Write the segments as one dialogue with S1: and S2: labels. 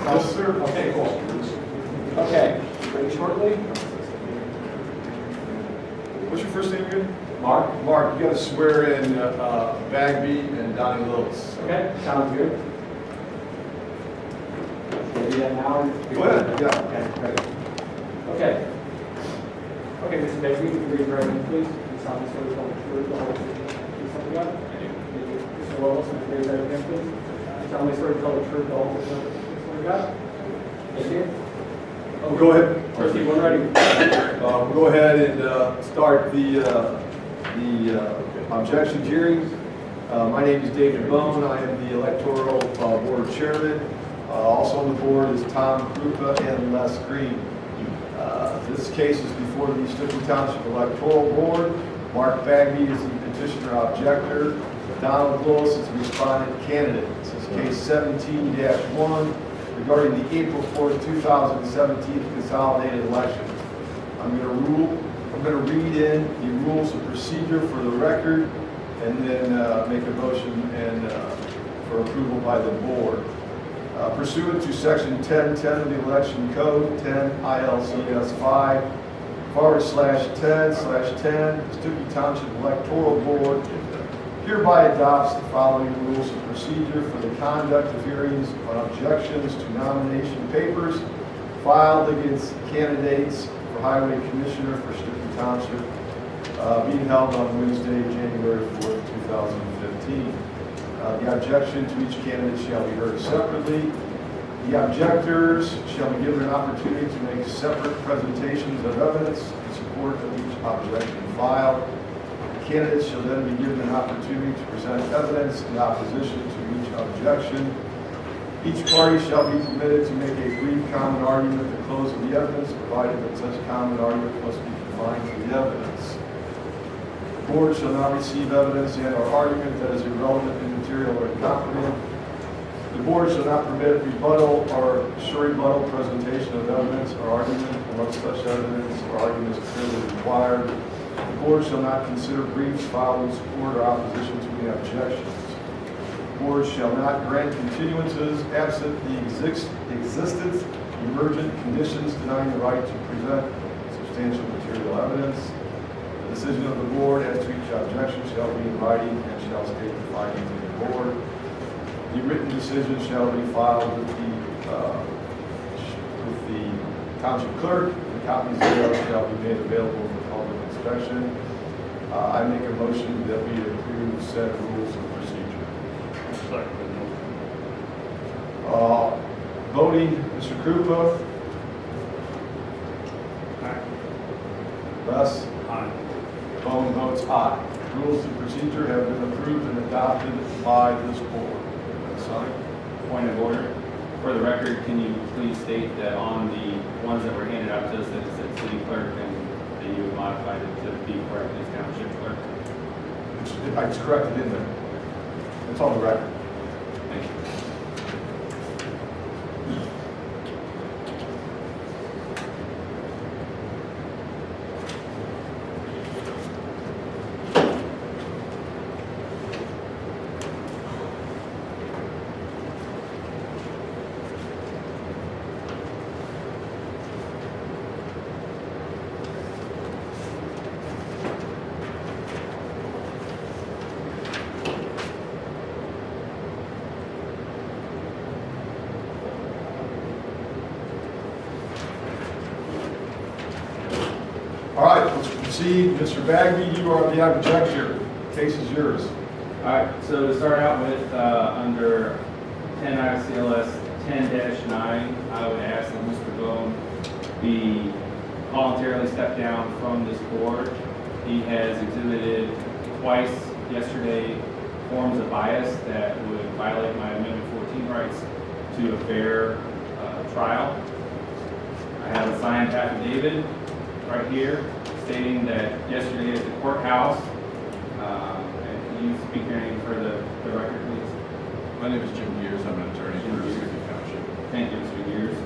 S1: Yes, sir.
S2: Okay, cool. Okay, ready shortly?
S1: What's your first name again?
S2: Mark?
S1: Mark, you got to swear in Bagby and Don Lillis.
S2: Okay, sounds good. Can we do that now?
S1: Go ahead, yeah.
S2: Okay, great. Okay. Okay, Mr. Bagby, if you raise your right hand, please. You solemnly swear to tell the truth, the whole truth, and nothing but the truth, so help you God? I do. Mr. Lillis, if you raise your right hand, please. You solemnly swear to tell the truth, the whole truth, and nothing but the truth, so help you God? Thank you.
S1: Oh, go ahead.
S2: Proceed when ready.
S1: We'll go ahead and start the objection hearing. My name is David Bone. I am the electoral board chairman. Also on the board is Tom Krupa and Les Green. This case is before the Stookey Township Electoral Board. Mark Bagby is the petitioner objector. Don Lillis is the respondent candidate. This is case 17-1 regarding the April 4th, 2017 consolidated election. I'm going to read in the rules of procedure for the record and then make a motion and for approval by the board. Pursuant to section 1010 of the election code, 10 ILCS 5/10/10, Stookey Township Electoral Board hereby adopts the following rules of procedure for the conduct of hearings on objections to nomination papers filed against candidates for Highway Commissioner for Stookey Township being held on Wednesday, January 4th, 2015. The objection to each candidate shall be heard separately. The objectors shall be given an opportunity to make separate presentations of evidence in support of each objection filed. The candidates shall then be given an opportunity to present evidence in opposition to each objection. Each party shall be permitted to make a brief common argument at the close of the evidence, provided that such common argument must be confined to the evidence. The board shall not receive evidence and/or argument that is irrelevant, immaterial, or incompetent. The board shall not permit rebuttal or surrebuttal presentation of evidence or argument unless such evidence or argument is clearly required. The board shall not consider briefs filed in support or opposition to any objections. The board shall not grant continuances absent the existence of emergent conditions denying the right to present substantial material evidence. The decision of the board as to each objection shall be in writing and shall state the findings of the board. The written decision shall be filed with the township clerk. The copies thereof shall be made available for public inspection. I make a motion that we approve said rules of procedure. Voting, Mr. Krupa.
S3: Aye.
S1: Les.
S3: Aye.
S1: Bone votes aye. Rules of procedure have been approved and adopted by this board. Signed.
S3: Point of order. For the record, can you please state that on the ones that were handed out to us that it said city clerk and that you modified it to be correct as township clerk?
S1: It's corrected in there. It's on the record.
S3: Thank you.
S1: All right, let's proceed. Mr. Bagby, you are the objector. Case is yours.
S3: All right, so to start out with, under 10 ICLS 10-9, I would ask that Mr. Bone be voluntarily stepped down from this board. He has exhibited twice yesterday forms of bias that would violate my Amendment 14 rights to a fair trial. I have a signed affidavit right here stating that yesterday at the courthouse, and can you speak your name for the record, please?
S4: My name is Jim Gears. I'm an attorney for Stookey Township.
S3: Thank you, Mr. Gears.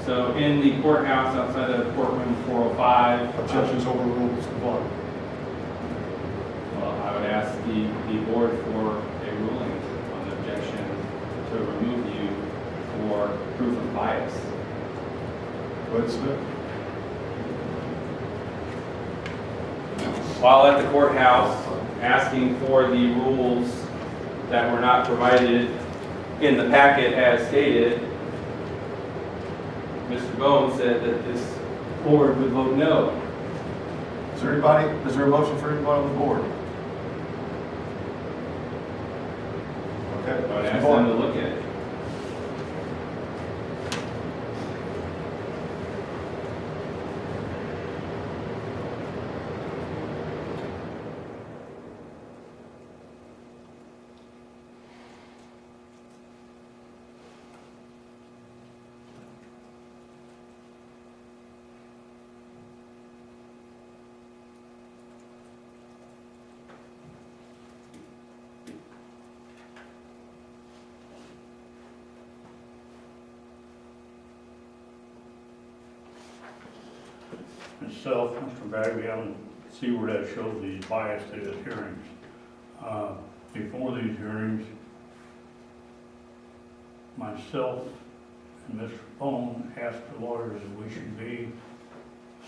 S3: So in the courthouse outside of courtroom 405.
S1: Objections overruled, Mr. Vaughn.
S3: Well, I would ask the board for a ruling on the objection to remove you
S1: Go ahead, Smith.
S3: While at the courthouse, asking for the rules that were not provided in the packet as stated, Mr. Bone said that this board would vote no.
S1: Is there a motion for anybody on the board? Okay.
S3: I would
S1: Mr.
S3: ask
S1: Vaughn.
S3: them to look at it.
S5: Myself, Mr. Bagby, I don't see where that shows the bias to his hearings. Before these hearings, myself and Mr. Bone asked the lawyers if we should be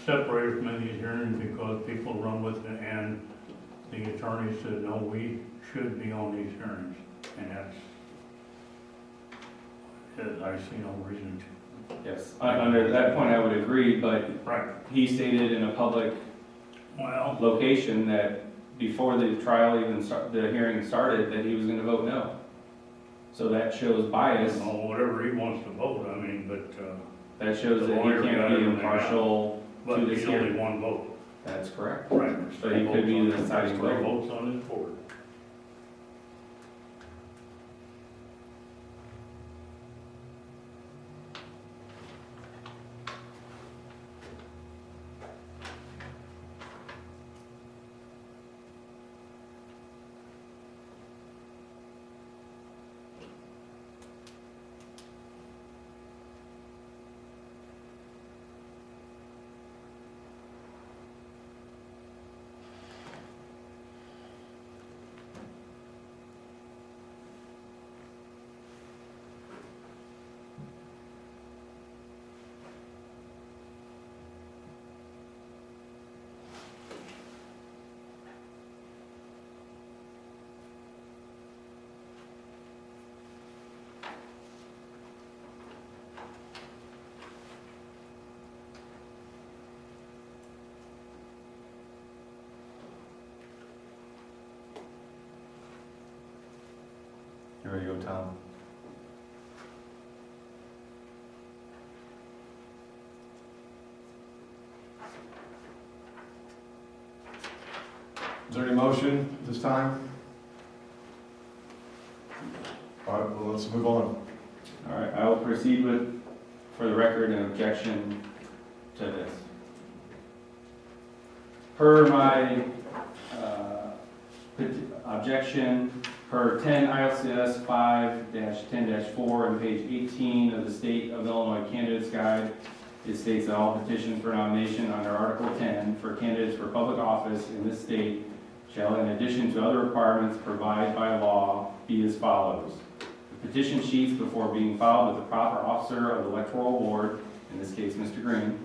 S5: separated from these hearings because people run with it, and the attorney said, no, we should be on these hearings, and I see no reason to.
S3: Yes, under that point I would agree, but
S5: Right.
S3: he stated in a public
S5: Well,
S3: location that before the trial even the hearing started, that he was going to vote no. So that shows bias.
S5: whatever he wants to vote, I mean, but,
S3: That shows
S5: The
S3: that he
S5: lawyer got
S3: can't be
S5: everything
S3: impartial to
S5: but
S3: this
S5: he's only
S3: hearing.
S5: one vote.
S3: That's correct.
S5: Right.
S3: So he could be the deciding
S5: Three
S3: vote.
S5: votes on his board.
S1: You ready to go, Tom? Is there any motion this time? All right, well, let's move on.
S3: All right, I will proceed with, for the record, an objection to this. Per my objection, per 10 ILCS 5-10-4 and page 18 of the State of Illinois Candidates Guide, it states that all petitions for nomination under Article 10 for candidates for public office in this state shall, in addition to other requirements provided by law, be as follows. The petition sheets, before being filed with the proper officer of the electoral ward, in this case Mr. Green,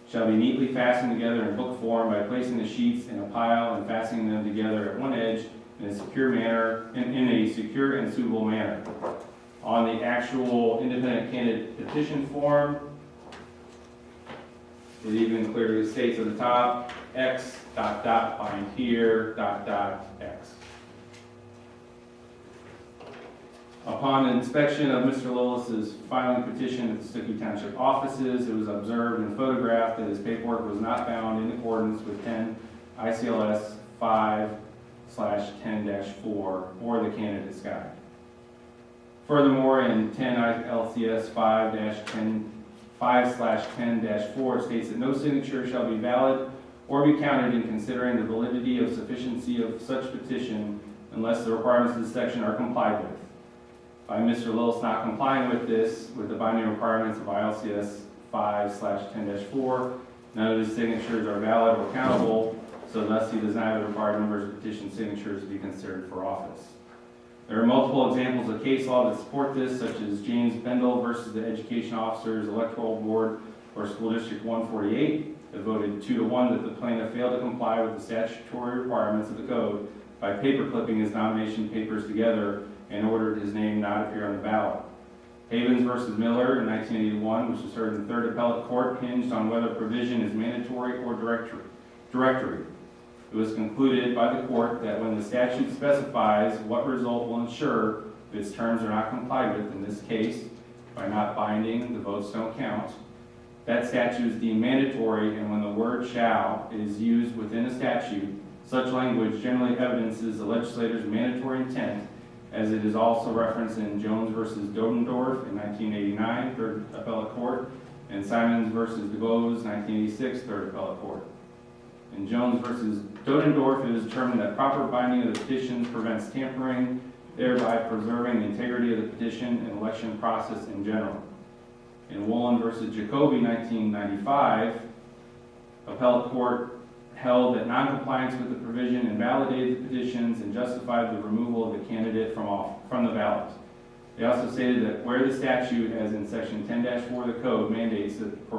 S3: shall be neatly fastened together in book form by placing the sheets in a pile and fastening them together at one edge in a secure manner, in a secure and suitable manner. On the actual independent candidate petition form, it even clearly states at the top, X ... bind here ... X. Upon inspection of Mr. Lillis's filing petition at the Stookey Township offices, it was observed and photographed that his paperwork was not found in accordance with 10 ICLS 5/10-4 or the candidate's guide. Furthermore, in 10 ILCS 5/10-4 it states that no signature shall be valid or be counted in considering the validity of sufficiency of such petition unless the requirements of this section are complied with. By Mr. Lillis not complying with this, with the binding requirements of ILCS 5/10-4, none of his signatures are valid or countable, so thus he does not have the required numbers of petition signatures to be considered for office. There are multiple examples of case law that support this, such as James Bendel versus the Education Officers Electoral Board For School District 148, it voted 2-1 that the plaintiff failed to comply with the statutory requirements of the code by paperclipping his nomination papers together and ordered his name not appear on the ballot. Havens versus Miller in 1981, which was heard in the Third Appellate Court, hinged on whether provision is mandatory or directory. It was concluded by the court that when the statute specifies what result will ensure if its terms are not complied with, in this case, by not binding, the votes don't count, that statute is deemed mandatory, and when the word shall is used within a statute, such language generally evidences the legislator's mandatory intent, as it is also referenced in Jones versus Dodendorf in 1989, Third Appellate Court, and Simons versus DeBose, 1986, Third Appellate Court. In Jones versus Dodendorf, it is determined that proper binding of the petitions prevents tampering, thereby preserving the integrity of the petition and election process in general. In Woolen versus Jacoby, 1995, Appellate Court held that noncompliance with the provision invalidated the petitions and justified the removal of the candidate from the ballot. They also stated that where the statute, as in section 10-4 of the code, mandates that